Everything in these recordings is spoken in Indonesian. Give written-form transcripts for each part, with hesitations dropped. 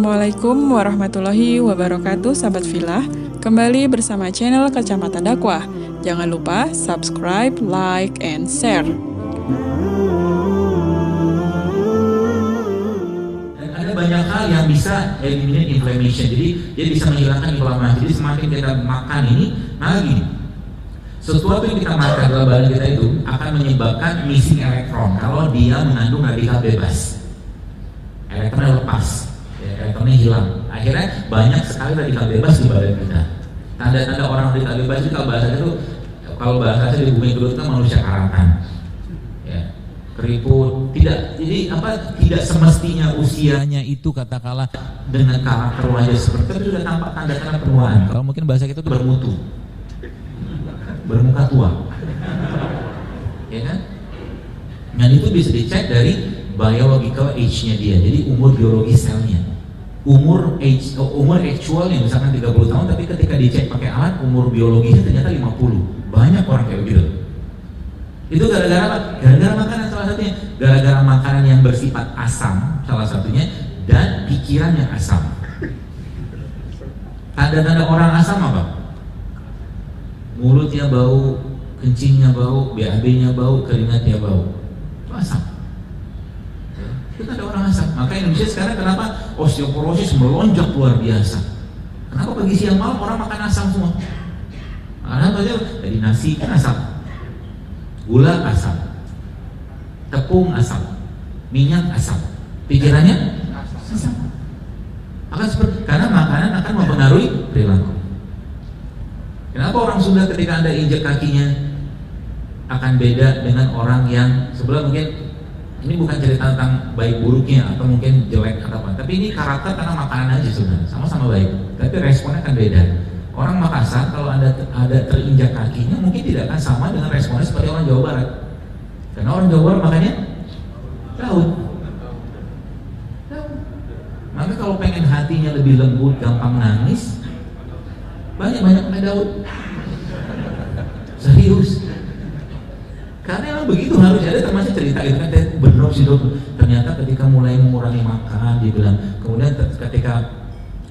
Assalamualaikum warahmatullahi wabarakatuh, sahabat Filah. Kembali bersama channel Kacamata Dakwah. Jangan lupa subscribe, like, and share. Dan ada banyak hal yang bisa eliminate inflammation. Jadi dia bisa menghilangkan inflamasi. Jadi semakin kita makan ini, lagi sesuatu yang kita makan dalam badan kita itu akan menyebabkan missing elektron kalau dia mengandung radikal bebas. Elektronnya lepas, elektronnya hilang. Akhirnya banyak sekali radikal bebas di badan kita. Tanda-tanda orang radikal bebas itu kalau bahasanya di bumi kedua itu manusia karatan, ya, keriput, tidak semestinya usianya itu katakanlah dengan karakter wajah seperti itu sudah tampak tanda-tanda penuaan. Kalau mungkin bahasa kita itu bermutu, bermuka tua, ya kan? Dan itu bisa dicek dari biological age-nya dia, jadi umur biologis selnya, umur actualnya misalkan 30 tahun, tapi ketika dicek pakai alat umur biologisnya ternyata 50. Banyak orang kayak begitu. Itu gara-gara apa? Gara-gara makanan salah satunya, gara-gara makanan yang bersifat asam salah satunya, dan pikiran yang asam. Tanda-tanda orang asam apa? Mulutnya bau, kencingnya bau, BAB-nya bau, keringatnya bau. Itu asam. Itu ada orang asam. Maka Indonesia sekarang kenapa osteoporosis melonjak luar biasa? Kenapa pagi siang malam orang makan asam semua? Karena aja dari nasi kan asam, gula asam, tepung asam, minyak asam, pikirannya asam. Karena makanan akan mempengaruhi perilaku. Kenapa orang Sunda ketika Anda injek kakinya akan beda dengan orang yang sebelah? Mungkin ini bukan cerita tentang baik buruknya atau mungkin jelek atau apa, tapi ini karakter karena makanan aja sebenarnya, sama-sama baik, tapi responnya akan beda. Orang Makassar kalau ada terinjak kakinya mungkin tidak akan sama dengan responnya seperti orang Jawa Barat, karena orang Jawa Barat makannya daun. Maka kalau pengen hatinya lebih lembut, gampang nangis, banyak-banyak makan daun. Serius. Karena emang begitu harus ada, termasuk cerita itu kan, benar sih dok. Ternyata ketika mulai mengurangi makan, dia bilang, kemudian ketika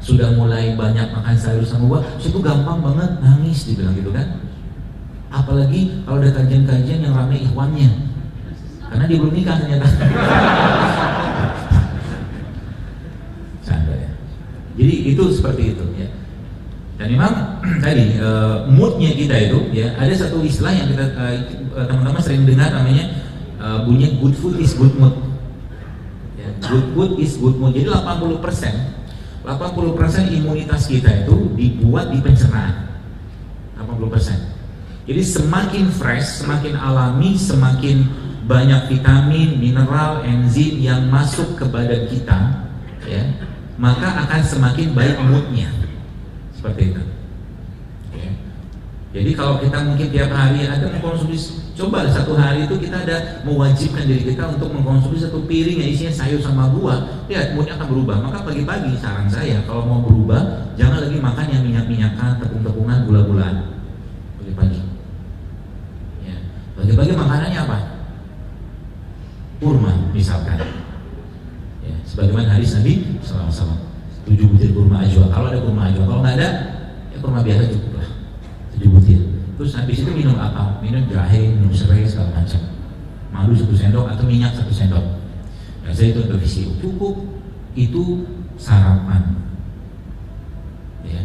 sudah mulai banyak makan sayur sama buah, itu gampang banget nangis, dia bilang gitu kan. Apalagi kalau ada kajian-kajian yang ramai ikhwannya, karena dia belum nikah ternyata. Canda ya. Jadi itu seperti itu ya. Dan memang tadi moodnya kita itu ya, ada satu istilah yang kita teman-teman sering dengar namanya bunyi good food is good mood ya, good food is good mood. Jadi 80% imunitas kita itu dibuat di pencernaan, 80%. Jadi semakin fresh, semakin alami, semakin banyak vitamin, mineral, enzim yang masuk ke badan kita ya, maka akan semakin baik moodnya. Seperti itu ya. Jadi kalau kita mungkin tiap hari ada mengkonsumsi, coba satu hari itu kita ada mewajibkan diri kita untuk mengkonsumsi satu piring yang isinya sayur sama buah, ya moodnya akan berubah. Maka pagi-pagi saran saya kalau mau berubah, jangan lagi makan yang minyak-minyakan, tepung-tepungan, gula-gulaan pagi-pagi ya. Pagi-pagi makanannya apa? Kurma misalkan ya, sebagaimana hadis Nabi SAW, 7 butir kurma ajwa, kalau ada kurma ajwa, kalau nggak ada ya kurma biasa cukup lah, 7 butir. Terus habis itu minum apa? Minum jahe, minum serai segala macam, madu 1 sendok atau minyak 1 sendok. Biasanya itu untuk isi cukup, itu sarapan ya.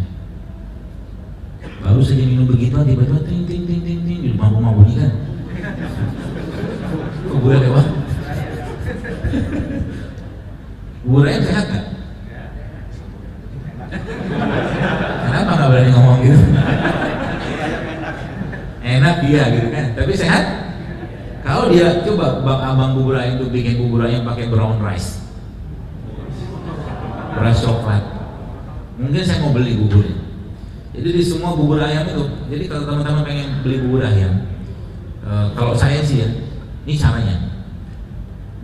Baru saja minum begitu tiba-tiba ting ting ting ting ting di rumah bunyi kan. Kok gue lewat? Gue sehat kan? Kenapa nggak berani ngomong gitu? Enak dia gitu kan, tapi sehat. Kalau dia coba abang bubur ayam itu bikin bubur ayam pakai brown rice, beras coklat, mungkin saya mau beli buburnya. Jadi di semua bubur ayam itu, jadi kalau teman-teman pengen beli bubur ayam, kalau saya sih ya, ini caranya: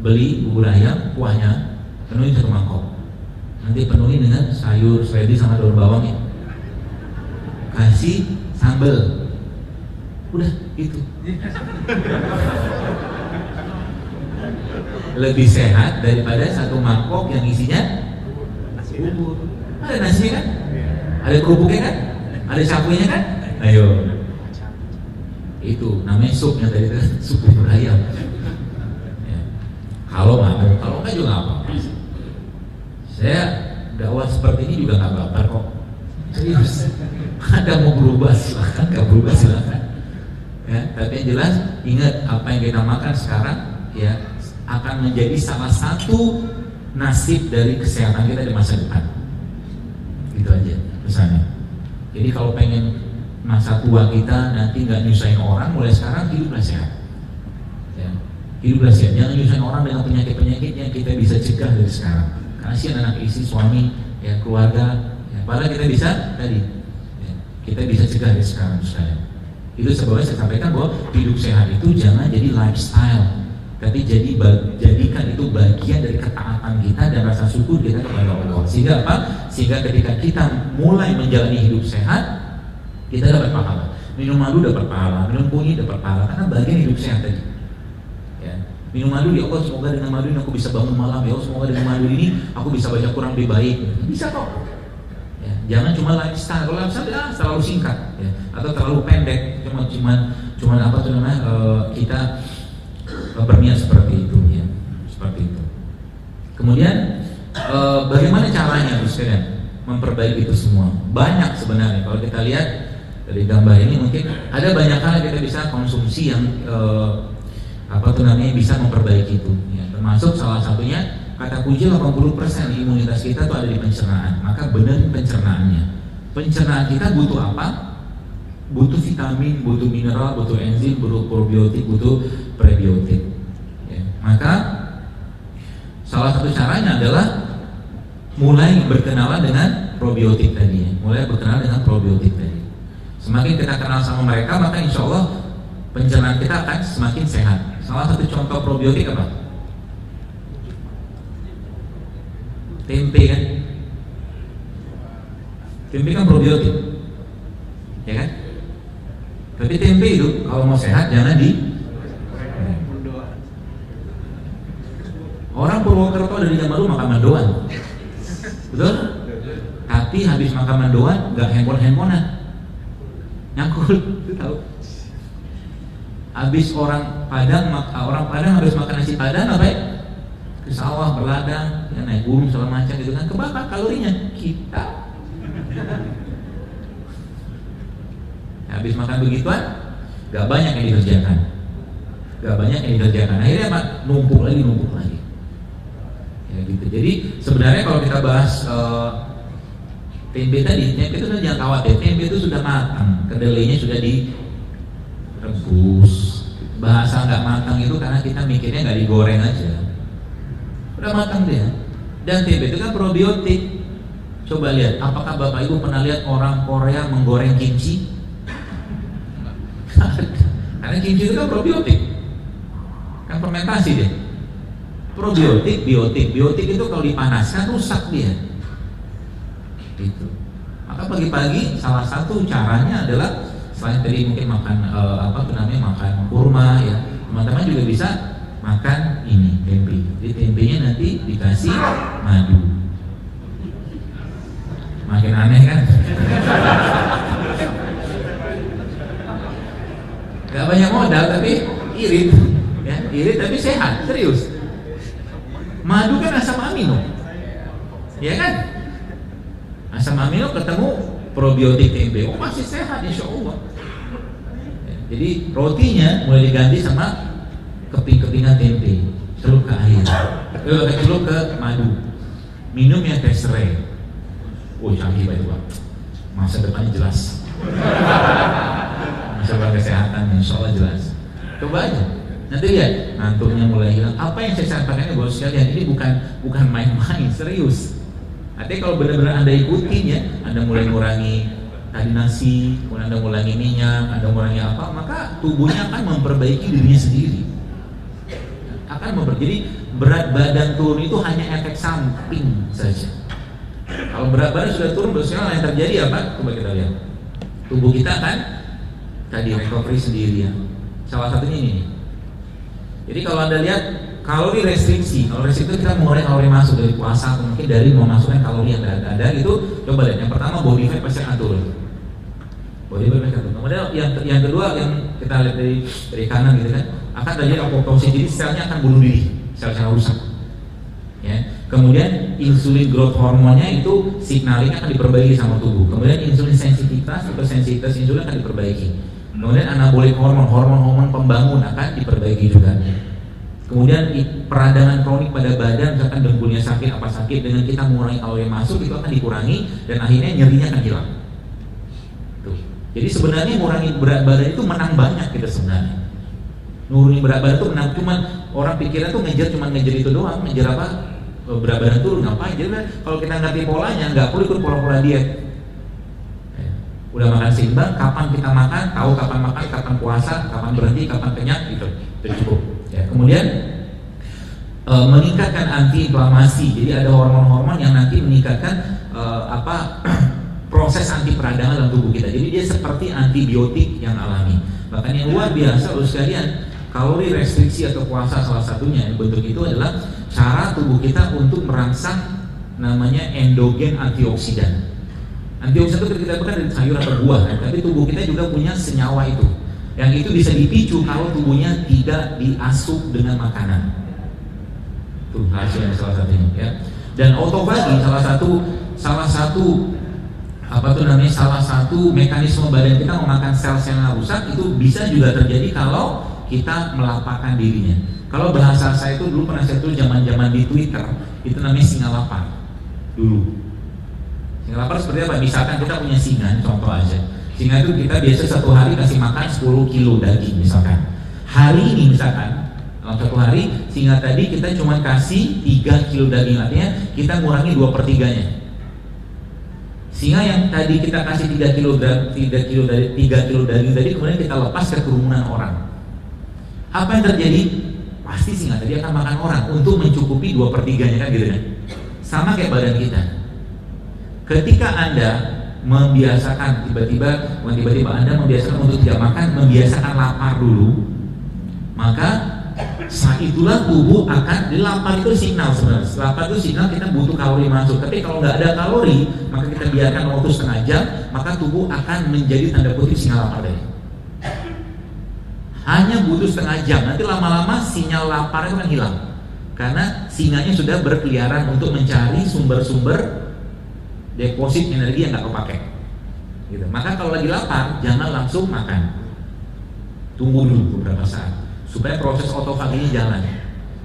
beli bubur ayam, kuahnya penuhi 1 mangkok. Nanti penuhi dengan sayur seledri sama daun bawang ya, kasih sambal, udah gitu. lebih sehat daripada satu mangkok yang isinya bubur. Ada nasinya kan? Ada kerupuknya kan? Ada cakunya kan? Ayo. Itu namanya supnya tadi kan, sup bubur ayam. Ya. Kalau enggak juga nggak apa-apa. Saya dakwah seperti ini juga nggak baper kok. Serius. Ada mau berubah silahkan, nggak berubah silahkan. Ya, tapi yang jelas ingat apa yang kita makan sekarang ya akan menjadi salah satu nasib dari kesehatan kita di masa depan. Gitu aja pesannya. Jadi kalau pengen masa tua kita nanti nggak nyusahin orang, mulai sekarang hiduplah sehat. Ya, hiduplah sehat. Jangan nyusahin orang dengan penyakit-penyakit yang kita bisa cegah dari sekarang. Kasihan anak istri, suami, ya keluarga. Ya, padahal kita bisa tadi, ya, kita bisa cegah dari sekarang sekalian. Itu sebabnya saya sampaikan bahwa hidup sehat itu jangan jadi lifestyle, tapi jadikan itu bagian dari ketaatan kita dan rasa syukur kita kepada Allah. Sehingga apa? Sehingga ketika kita mulai menjalani hidup sehat, kita dapat pahala. Minum madu dapat pahala, minum kunyit dapat pahala, karena bagian hidup sehat tadi. Ya. Minum madu, ya Allah semoga dengan madu ini aku bisa bangun malam, ya Allah semoga dengan madu ini aku bisa baca Quran lebih baik. Bisa kok. Ya. Jangan cuma lifestyle, kalau lifestyle ya terlalu singkat, ya. Atau terlalu pendek, cuman apa tuh namanya kita berniat seperti itu, ya. Seperti itu. Kemudian bagaimana caranya sekalian memperbaiki itu semua? Banyak sebenarnya. Kalau kita lihat dari gambar ini mungkin ada banyak hal yang kita bisa konsumsi yang bisa memperbaiki itu. Ya, termasuk salah satunya kata kunci 80% imunitas kita tuh ada di pencernaan. Maka benerin pencernaannya. Pencernaan kita butuh apa? Butuh vitamin, butuh mineral, butuh enzim, butuh probiotik, butuh prebiotik. Ya, maka salah satu caranya adalah mulai berkenalan dengan probiotik tadi. Ya. Mulai berkenalan dengan probiotik tadi. Semakin kita kenal sama mereka, maka insya Allah pencernaan kita akan semakin sehat. Salah satu contoh probiotik apa? Tempe kan? Tempe kan probiotik, ya kan? Tapi tempe itu kalau mau sehat jangan orang Purwokerto dari zaman dulu makan mendoan, betul? Tapi habis makan mendoan nggak handphone-handphonean, nyangkul, tahu? Habis orang Padang habis makan nasi Padang apa ya? Ke sawah berladang, ya, naik gunung segala macam gitu kan, kebakar kalorinya. Kita habis makan begituan, gak banyak yang dikerjakan. Akhirnya apa? Numpuk lagi. Ya gitu. Jadi sebenarnya kalau kita bahas tempe tadi, tempe itu jangan khawatir. Tempe itu sudah matang, kedelainya sudah direbus. Bahasa nggak matang itu karena kita mikirnya nggak digoreng aja. Udah matang dia. Dan tempe itu kan probiotik. Coba lihat, apakah Bapak Ibu pernah lihat orang Korea menggoreng kimchi? Karena kimchi itu kan probiotik, kan fermentasi deh. Probiotik, biotik itu kalau dipanaskan rusak dia. Gitu. Maka pagi-pagi salah satu caranya adalah selain tadi mungkin makan makan kurma ya, teman-teman juga bisa makan ini tempe. Jadi tempenya nanti dikasih madu. Makin aneh kan? Gak banyak modal tapi irit, ya, irit tapi sehat, serius. Madu kan asam amino, ya kan? Asam amino ketemu probiotik tempe, oh masih sehat insya Allah. Ya, jadi rotinya mulai diganti sama keping-kepingan tempe, celup ke air, celup ke madu, minum yang teh serai. Oh canggih Pak itu Pak, masa depannya jelas. Masalah kesehatan insya Allah jelas. Coba aja, nanti lihat ngantuknya mulai hilang. Apa yang saya sampaikan buat sekalian ini bukan main-main, serius. Artinya kalau benar-benar Anda ikutin ya, Anda mulai mengurangi tadi nasi, kemudian Anda mengurangi minyak, Anda mengurangi apa, maka tubuhnya akan memperbaiki dirinya sendiri. Jadi berat badan turun itu hanya efek samping saja. Kalau berat badan sudah turun, berarti yang terjadi apa? Coba kita lihat. Tubuh kita akan tadi recovery sendiri ya. Salah satunya ini. Jadi kalau Anda lihat kalori restriksi. Kalau restriksi kita mengurangi kalori masuk dari puasa, mungkin dari memasukkan kalori yang ada itu. Coba lihat, yang pertama body fat pasti akan turun. Body fat pasti akan turun. Kemudian yang kedua yang kita lihat dari kanan gitu kan, akan terjadi apoptosis. Jadi selnya akan bunuh diri, sel-sel rusak. Ya. Kemudian insulin growth hormonnya itu signalingnya akan diperbaiki sama tubuh. Kemudian insulin sensitivitas atau sensitivitas insulin akan diperbaiki. Kemudian anabolik hormon pembangun akan diperbaiki juga. Kemudian peradangan kronik pada badan, misalkan dengkulnya sakit, apa sakit, dengan kita mengurangi kalori masuk itu akan dikurangi dan akhirnya nyerinya akan hilang. Tuh. Jadi sebenarnya mengurangi berat badan itu menang banyak kita sebenarnya. Mengurangi berat badan itu menang, cuman orang pikiran tuh ngejar itu doang, ngejar apa? Berat badan turun, ngapain? Jadi kalau kita ngerti polanya, nggak perlu ikut pola-pola diet. Udah makan seimbang, kapan kita makan, tahu kapan makan, kapan puasa, kapan berhenti, kapan kenyang, gitu, itu cukup. Ya, kemudian meningkatkan antiinflamasi. Jadi ada hormon-hormon yang nanti meningkatkan proses anti peradangan dalam tubuh kita. Jadi dia seperti antibiotik yang alami. Bahkan yang luar biasa, loh sekalian, kalori restriksi atau puasa salah satunya bentuk itu adalah cara tubuh kita untuk merangsang namanya endogen antioksidan. Antioksidan itu kita bukan dari sayur atau buah, kan? Tapi tubuh kita juga punya senyawa itu. Yang itu bisa dipicu kalau tubuhnya tidak diasup dengan makanan. Itu hasilnya salah satunya, ya. Dan autofagi salah satu salah satu mekanisme badan kita memakan sel-sel yang rusak itu bisa juga terjadi kalau kita melapangkan dirinya. Kalau bahasa saya itu dulu pernah saya tulis zaman-zaman di Twitter, itu namanya singa lapar dulu. Singa lapar seperti apa? Misalkan kita punya singa, contoh aja. Singa itu kita biasa satu hari kasih makan 10 kilo daging misalkan. Hari ini misalkan dalam satu hari singa tadi kita cuma kasih 3 kilo daging, artinya kita ngurangi 2/3-nya. Singa yang tadi kita kasih 3 kilo daging tadi kemudian kita lepas ke kerumunan orang. Apa yang terjadi? Pasti singa tadi akan makan orang untuk mencukupi 2/3-nya, kan gitu kan. Sama kayak badan kita. Ketika Anda membiasakan tiba-tiba Anda membiasakan untuk tidak makan, membiasakan lapar dulu, maka saat itulah tubuh akan lapar itu signal sebenarnya. Lapar itu signal kita butuh kalori masuk. Tapi kalau nggak ada kalori, maka kita biarkan waktu setengah jam, maka tubuh akan menjadi tanda kutip sinyal lapar tadi. Hanya butuh setengah jam, nanti lama-lama sinyal lapar itu akan hilang. Karena singanya sudah berkeliaran untuk mencari sumber-sumber deposit energi yang nggak kepake, gitu. Maka kalau lagi lapar jangan langsung makan, tunggu dulu beberapa saat supaya proses autofagi ini jalan.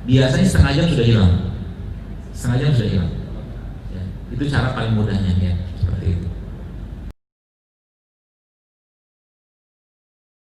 Biasanya setengah jam sudah hilang, ya, itu cara paling mudahnya, ya, seperti itu.